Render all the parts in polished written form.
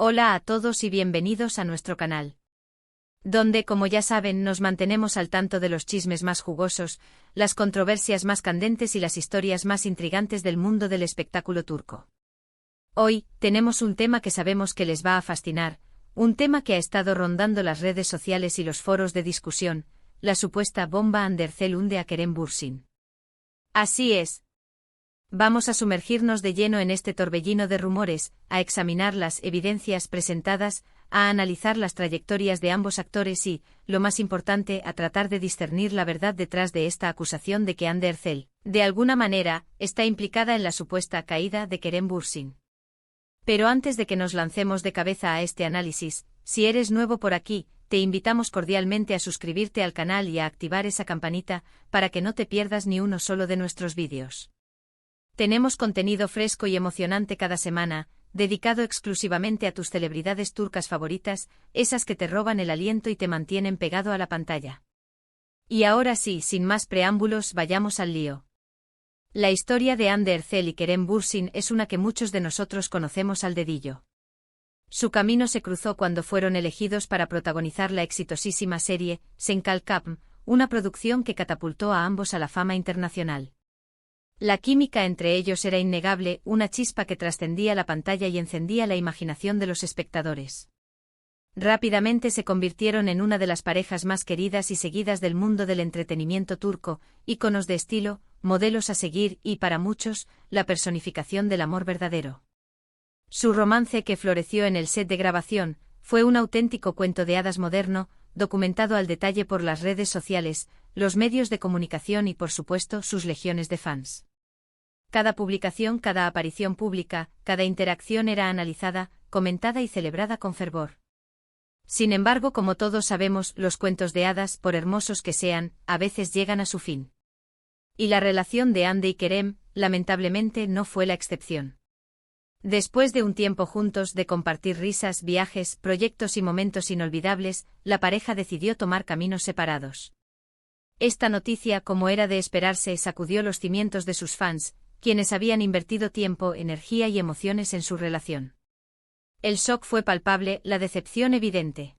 Hola a todos y bienvenidos a nuestro canal, donde, como ya saben, nos mantenemos al tanto de los chismes más jugosos, las controversias más candentes y las historias más intrigantes del mundo del espectáculo turco. Hoy, tenemos un tema que sabemos que les va a fascinar, un tema que ha estado rondando las redes sociales y los foros de discusión, la supuesta bomba Anderzel de Kerem Bürsin. Así es. Vamos a sumergirnos de lleno en este torbellino de rumores, a examinar las evidencias presentadas, a analizar las trayectorias de ambos actores y, lo más importante, a tratar de discernir la verdad detrás de esta acusación de que Anderzel, de alguna manera, está implicada en la supuesta caída de Kerem Bürsin. Pero antes de que nos lancemos de cabeza a este análisis, si eres nuevo por aquí, te invitamos cordialmente a suscribirte al canal y a activar esa campanita, para que no te pierdas ni uno solo de nuestros vídeos. Tenemos contenido fresco y emocionante cada semana, dedicado exclusivamente a tus celebridades turcas favoritas, esas que te roban el aliento y te mantienen pegado a la pantalla. Y ahora sí, sin más preámbulos, vayamos al lío. La historia de Anderzel y Kerem Bürsin es una que muchos de nosotros conocemos al dedillo. Su camino se cruzó cuando fueron elegidos para protagonizar la exitosísima serie Senkal Kapm, una producción que catapultó a ambos a la fama internacional. La química entre ellos era innegable, una chispa que trascendía la pantalla y encendía la imaginación de los espectadores. Rápidamente se convirtieron en una de las parejas más queridas y seguidas del mundo del entretenimiento turco, íconos de estilo, modelos a seguir y, para muchos, la personificación del amor verdadero. Su romance, que floreció en el set de grabación, fue un auténtico cuento de hadas moderno, documentado al detalle por las redes sociales, los medios de comunicación y, por supuesto, sus legiones de fans. Cada publicación, cada aparición pública, cada interacción era analizada, comentada y celebrada con fervor. Sin embargo, como todos sabemos, los cuentos de hadas, por hermosos que sean, a veces llegan a su fin. Y la relación de Hande y Kerem, lamentablemente, no fue la excepción. Después de un tiempo juntos, de compartir risas, viajes, proyectos y momentos inolvidables, la pareja decidió tomar caminos separados. Esta noticia, como era de esperarse, sacudió los cimientos de sus fans, quienes habían invertido tiempo, energía y emociones en su relación. El shock fue palpable, la decepción evidente.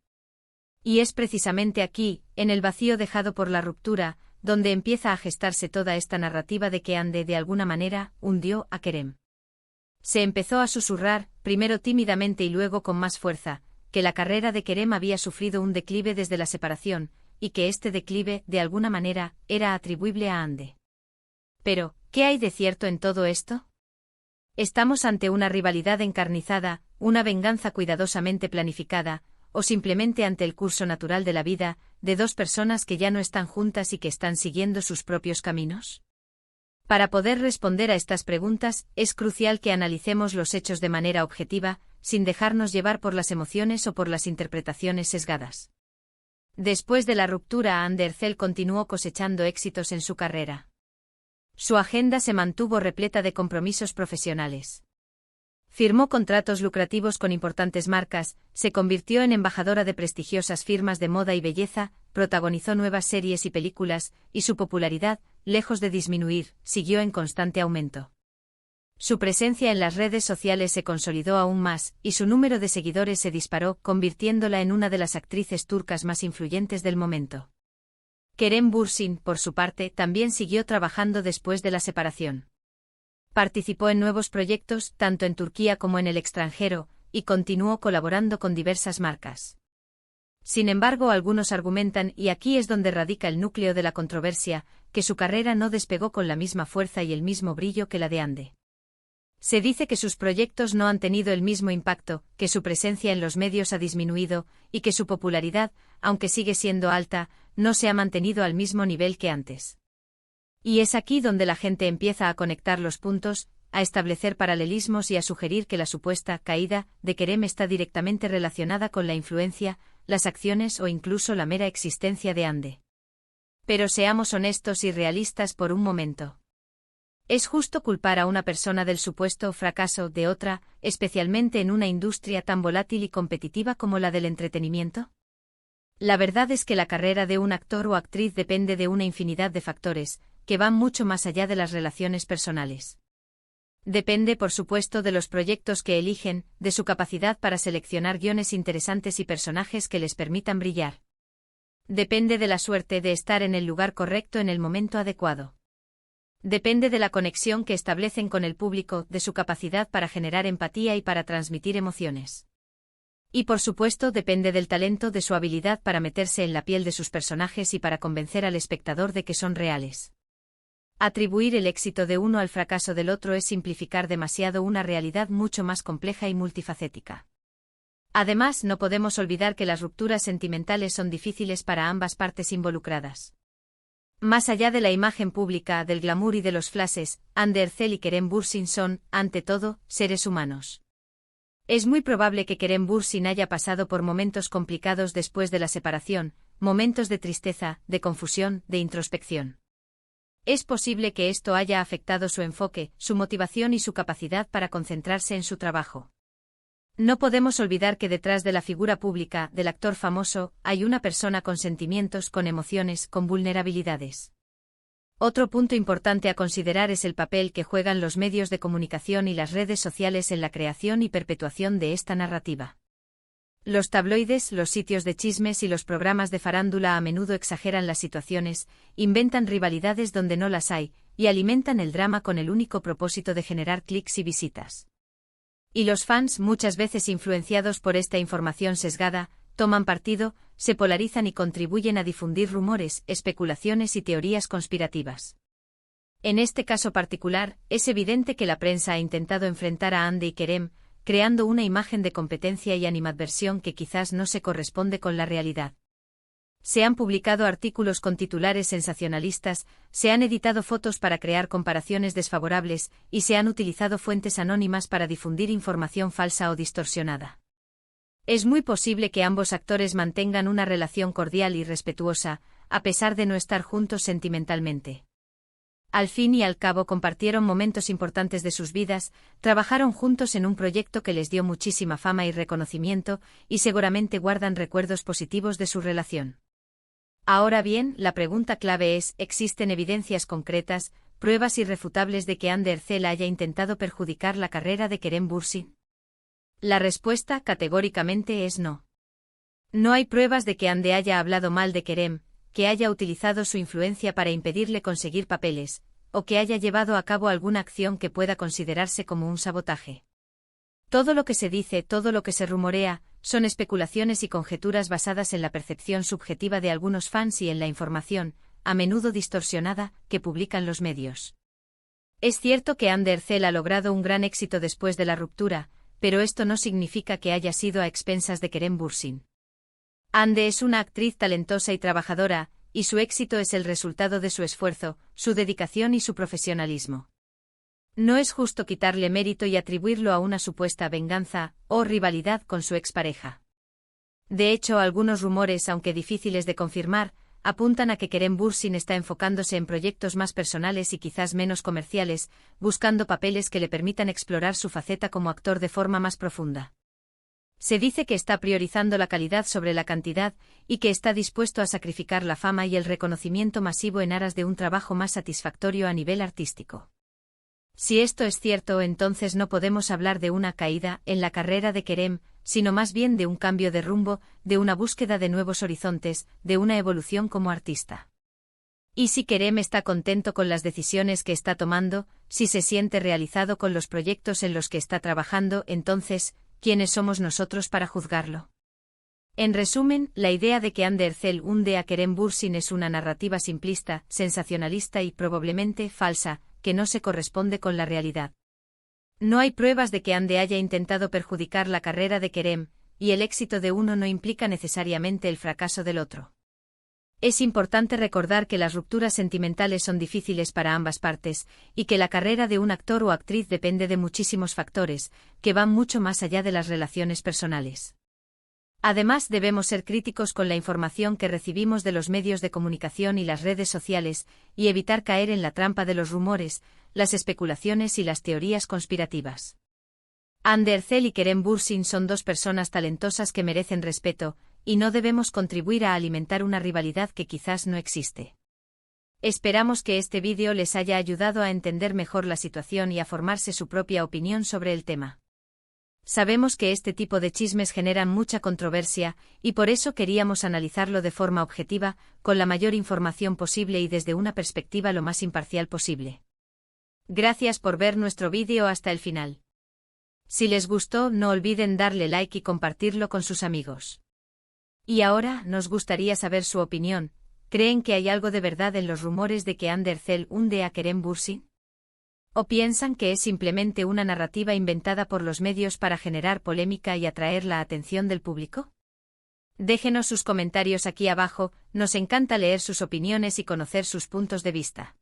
Y es precisamente aquí, en el vacío dejado por la ruptura, donde empieza a gestarse toda esta narrativa de que Hande de alguna manera hundió a Kerem. Se empezó a susurrar, primero tímidamente y luego con más fuerza, que la carrera de Kerem había sufrido un declive desde la separación, y que este declive, de alguna manera, era atribuible a Hande. Pero, ¿qué hay de cierto en todo esto? ¿Estamos ante una rivalidad encarnizada, una venganza cuidadosamente planificada, o simplemente ante el curso natural de la vida, de dos personas que ya no están juntas y que están siguiendo sus propios caminos? Para poder responder a estas preguntas, es crucial que analicemos los hechos de manera objetiva, sin dejarnos llevar por las emociones o por las interpretaciones sesgadas. Después de la ruptura, Anderzel continuó cosechando éxitos en su carrera. Su agenda se mantuvo repleta de compromisos profesionales. Firmó contratos lucrativos con importantes marcas, se convirtió en embajadora de prestigiosas firmas de moda y belleza, protagonizó nuevas series y películas, y su popularidad, lejos de disminuir, siguió en constante aumento. Su presencia en las redes sociales se consolidó aún más, y su número de seguidores se disparó, convirtiéndola en una de las actrices turcas más influyentes del momento. Kerem Bürsin, por su parte, también siguió trabajando después de la separación. Participó en nuevos proyectos, tanto en Turquía como en el extranjero, y continuó colaborando con diversas marcas. Sin embargo, algunos argumentan, y aquí es donde radica el núcleo de la controversia, que su carrera no despegó con la misma fuerza y el mismo brillo que la de Hande. Se dice que sus proyectos no han tenido el mismo impacto, que su presencia en los medios ha disminuido, y que su popularidad, aunque sigue siendo alta, no se ha mantenido al mismo nivel que antes. Y es aquí donde la gente empieza a conectar los puntos, a establecer paralelismos y a sugerir que la supuesta caída de Kerem está directamente relacionada con la influencia, las acciones o incluso la mera existencia de Hande. Pero seamos honestos y realistas por un momento. ¿Es justo culpar a una persona del supuesto fracaso de otra, especialmente en una industria tan volátil y competitiva como la del entretenimiento? La verdad es que la carrera de un actor o actriz depende de una infinidad de factores, que van mucho más allá de las relaciones personales. Depende, por supuesto, de los proyectos que eligen, de su capacidad para seleccionar guiones interesantes y personajes que les permitan brillar. Depende de la suerte de estar en el lugar correcto en el momento adecuado. Depende de la conexión que establecen con el público, de su capacidad para generar empatía y para transmitir emociones. Y por supuesto depende del talento, de su habilidad para meterse en la piel de sus personajes y para convencer al espectador de que son reales. Atribuir el éxito de uno al fracaso del otro es simplificar demasiado una realidad mucho más compleja y multifacética. Además, no podemos olvidar que las rupturas sentimentales son difíciles para ambas partes involucradas. Más allá de la imagen pública, del glamour y de los flashes, Andy Ercel y Kerem Bürsin son, ante todo, seres humanos. Es muy probable que Kerem Bürsin haya pasado por momentos complicados después de la separación, momentos de tristeza, de confusión, de introspección. Es posible que esto haya afectado su enfoque, su motivación y su capacidad para concentrarse en su trabajo. No podemos olvidar que detrás de la figura pública, del actor famoso, hay una persona con sentimientos, con emociones, con vulnerabilidades. Otro punto importante a considerar es el papel que juegan los medios de comunicación y las redes sociales en la creación y perpetuación de esta narrativa. Los tabloides, los sitios de chismes y los programas de farándula a menudo exageran las situaciones, inventan rivalidades donde no las hay, y alimentan el drama con el único propósito de generar clics y visitas. Y los fans, muchas veces influenciados por esta información sesgada, toman partido, se polarizan y contribuyen a difundir rumores, especulaciones y teorías conspirativas. En este caso particular, es evidente que la prensa ha intentado enfrentar a Andy y Kerem, creando una imagen de competencia y animadversión que quizás no se corresponde con la realidad. Se han publicado artículos con titulares sensacionalistas, se han editado fotos para crear comparaciones desfavorables, y se han utilizado fuentes anónimas para difundir información falsa o distorsionada. Es muy posible que ambos actores mantengan una relación cordial y respetuosa, a pesar de no estar juntos sentimentalmente. Al fin y al cabo compartieron momentos importantes de sus vidas, trabajaron juntos en un proyecto que les dio muchísima fama y reconocimiento, y seguramente guardan recuerdos positivos de su relación. Ahora bien, la pregunta clave es, ¿existen evidencias concretas, pruebas irrefutables de que Andy Ercel haya intentado perjudicar la carrera de Kerem Bürsin? La respuesta categóricamente es no. No hay pruebas de que Andy haya hablado mal de Kerem, que haya utilizado su influencia para impedirle conseguir papeles, o que haya llevado a cabo alguna acción que pueda considerarse como un sabotaje. Todo lo que se dice, todo lo que se rumorea, son especulaciones y conjeturas basadas en la percepción subjetiva de algunos fans y en la información, a menudo distorsionada, que publican los medios. Es cierto que Andy Ercel ha logrado un gran éxito después de la ruptura, pero esto no significa que haya sido a expensas de Kerem Bürsin. Andy es una actriz talentosa y trabajadora, y su éxito es el resultado de su esfuerzo, su dedicación y su profesionalismo. No es justo quitarle mérito y atribuirlo a una supuesta venganza o rivalidad con su expareja. De hecho, algunos rumores, aunque difíciles de confirmar, apuntan a que Kerem Bürsin está enfocándose en proyectos más personales y quizás menos comerciales, buscando papeles que le permitan explorar su faceta como actor de forma más profunda. Se dice que está priorizando la calidad sobre la cantidad y que está dispuesto a sacrificar la fama y el reconocimiento masivo en aras de un trabajo más satisfactorio a nivel artístico. Si esto es cierto, entonces no podemos hablar de una caída en la carrera de Kerem, sino más bien de un cambio de rumbo, de una búsqueda de nuevos horizontes, de una evolución como artista. Y si Kerem está contento con las decisiones que está tomando, si se siente realizado con los proyectos en los que está trabajando, entonces, ¿quiénes somos nosotros para juzgarlo? En resumen, la idea de que Andy Ercel hunde a Kerem Bürsin es una narrativa simplista, sensacionalista y probablemente falsa, que no se corresponde con la realidad. No hay pruebas de que Andy haya intentado perjudicar la carrera de Kerem, y el éxito de uno no implica necesariamente el fracaso del otro. Es importante recordar que las rupturas sentimentales son difíciles para ambas partes, y que la carrera de un actor o actriz depende de muchísimos factores, que van mucho más allá de las relaciones personales. Además, debemos ser críticos con la información que recibimos de los medios de comunicación y las redes sociales, y evitar caer en la trampa de los rumores, las especulaciones y las teorías conspirativas. Andy Ercel y Kerem Bürsin son dos personas talentosas que merecen respeto, y no debemos contribuir a alimentar una rivalidad que quizás no existe. Esperamos que este vídeo les haya ayudado a entender mejor la situación y a formarse su propia opinión sobre el tema. Sabemos que este tipo de chismes generan mucha controversia, y por eso queríamos analizarlo de forma objetiva, con la mayor información posible y desde una perspectiva lo más imparcial posible. Gracias por ver nuestro vídeo hasta el final. Si les gustó, no olviden darle like y compartirlo con sus amigos. Y ahora, nos gustaría saber su opinión. ¿Creen que hay algo de verdad en los rumores de que Andercel hunde a Kerem Bürsin? ¿O piensan que es simplemente una narrativa inventada por los medios para generar polémica y atraer la atención del público? Déjenos sus comentarios aquí abajo, nos encanta leer sus opiniones y conocer sus puntos de vista.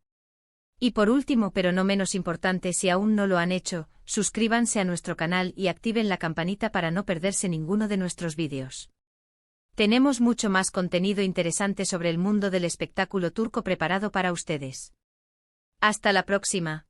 Y por último, pero no menos importante, si aún no lo han hecho, suscríbanse a nuestro canal y activen la campanita para no perderse ninguno de nuestros vídeos. Tenemos mucho más contenido interesante sobre el mundo del espectáculo turco preparado para ustedes. Hasta la próxima.